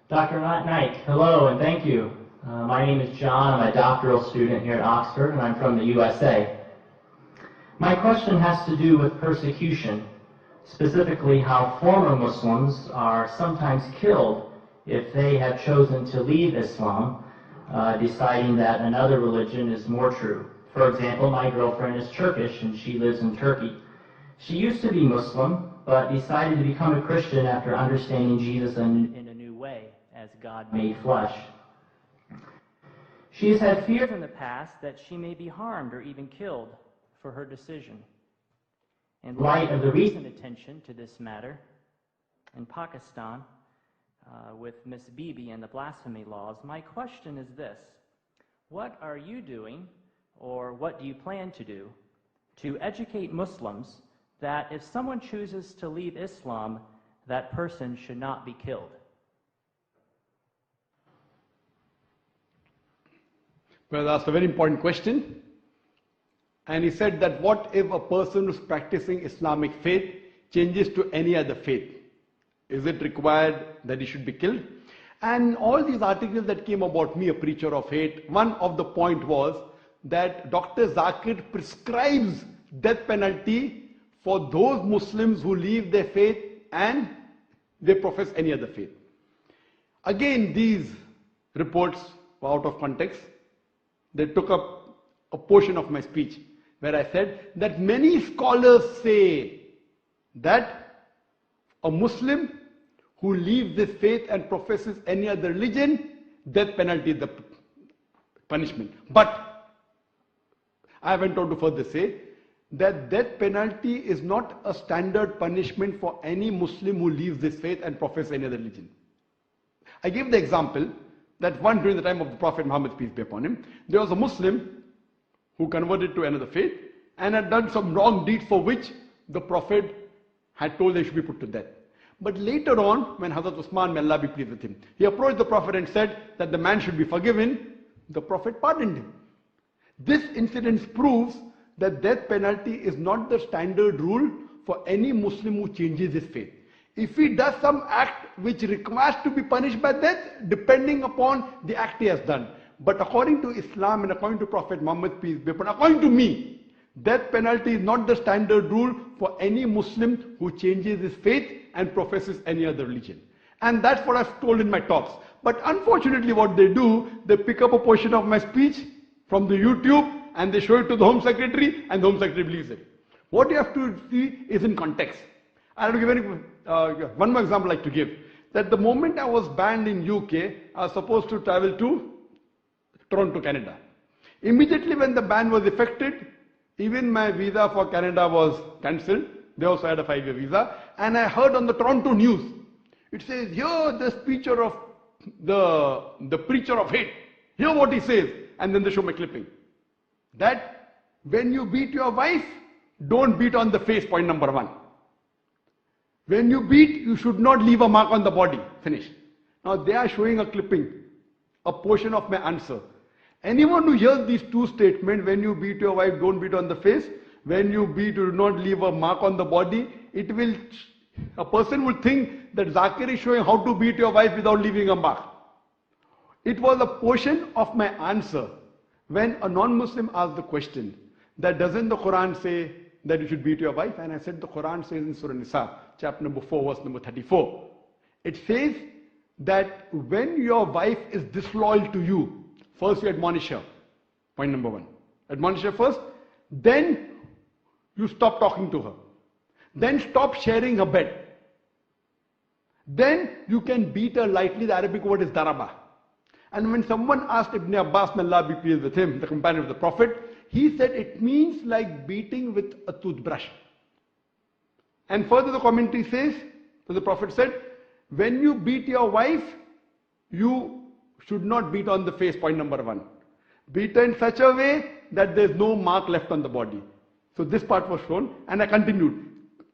Dr. Naik, hello and thank you. My name is John. I'm a doctoral student here at Oxford and I'm from the USA. My question has to do with persecution, specifically how former Muslims are sometimes killed if they have chosen to leave Islam, deciding that another religion is more true. For example, my girlfriend is Turkish and she lives in Turkey. She used to be Muslim, but decided to become a Christian after understanding Jesus in a new way, as God made flesh. She has had fears in the past that she may be harmed or even killed for her decision. In light of the recent attention to this matter in Pakistan with Miss Bibi and the blasphemy laws, my question is this: what are you doing, or what do you plan to do, to educate Muslims that if someone chooses to leave Islam, that person should not be killed? Well, that's a very important question. And he said that what if a person who's practicing Islamic faith changes to any other faith? Is it required that he should be killed? And all these articles that came about me, a preacher of hate, one of the point was that Dr. Zakir prescribes death penalty for those Muslims who leave their faith and they profess any other faith. Again, these reports were out of context. They took up a portion of my speech where I said that many scholars say that a Muslim who leaves this faith and professes any other religion, death penalty is the punishment. But I went on to further say that death penalty is not a standard punishment for any Muslim who leaves this faith and professes any other religion. I gave the example that one during the time of the Prophet Muhammad, peace be upon him, there was a Muslim who converted to another faith and had done some wrong deeds for which the Prophet had told they should be put to death. But later on, when Hazrat Usman, may Allah be pleased with him, he approached the Prophet and said that the man should be forgiven, the Prophet pardoned him. This incident proves that death penalty is not the standard rule for any Muslim who changes his faith. If he does some act which requires to be punished by death, depending upon the act he has done. But according to Islam and according to Prophet Muhammad, peace be upon him, according to me, death penalty is not the standard rule for any Muslim who changes his faith and professes any other religion. And that's what I've told in my talks. But unfortunately what they do, they pick up a portion of my speech from the YouTube and they show it to the Home Secretary and the Home Secretary believes it. What you have to see is in context. I'll give one more example I'd like to give. That the moment I was banned in UK, I was supposed to travel to Toronto, Canada. Immediately when the ban was effected, even my visa for Canada was cancelled. They also had a 5-year visa. And I heard on the Toronto news, it says, here the preacher of the preacher of hate. Hear what he says. And then they show my clipping. That when you beat your wife, don't beat on the face, point number 1. When you beat, you should not leave a mark on the body. Finish. Now they are showing a clipping, a portion of my answer. Anyone who hears these two statements, when you beat your wife, don't beat on the face. When you beat, do not leave a mark on the body. A person will think that Zakir is showing how to beat your wife without leaving a mark. It was a portion of my answer when a non-Muslim asked the question that doesn't the Quran say that you should beat your wife? And I said the Quran says in Surah Nisa, chapter number 4, verse number 34. It says that when your wife is disloyal to you, first you admonish her. Point number 1. Admonish her first. Then you stop talking to her. Then stop sharing her bed. Then you can beat her lightly. The Arabic word is daraba. And when someone asked Ibn Abbas, may Allah be pleased with him, the companion of the Prophet, he said it means like beating with a toothbrush. And further the commentary says, so the Prophet said, when you beat your wife, you should not beat on the face, point number 1. Beat her in such a way that there is no mark left on the body. So this part was shown, and I continued.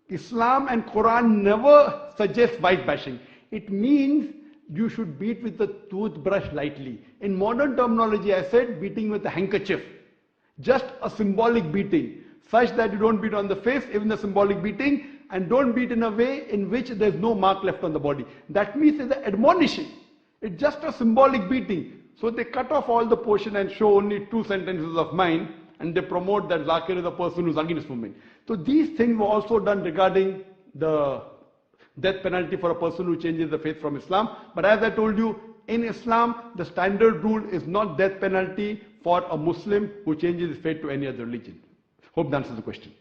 Islam and Quran never suggest wife bashing. It means you should beat with the toothbrush lightly. In modern terminology, I said beating with a handkerchief. Just a symbolic beating, such that you don't beat on the face, even the symbolic beating, and don't beat in a way in which there's no mark left on the body. That means it's an admonition. It's just a symbolic beating. So they cut off all the portion and show only 2 sentences of mine, and they promote that Zakir is a person who's against women. So these things were also done regarding the death penalty for a person who changes the faith from Islam. But as I told you, in Islam, the standard rule is not death penalty for a Muslim who changes his faith to any other religion. Hope that answers the question.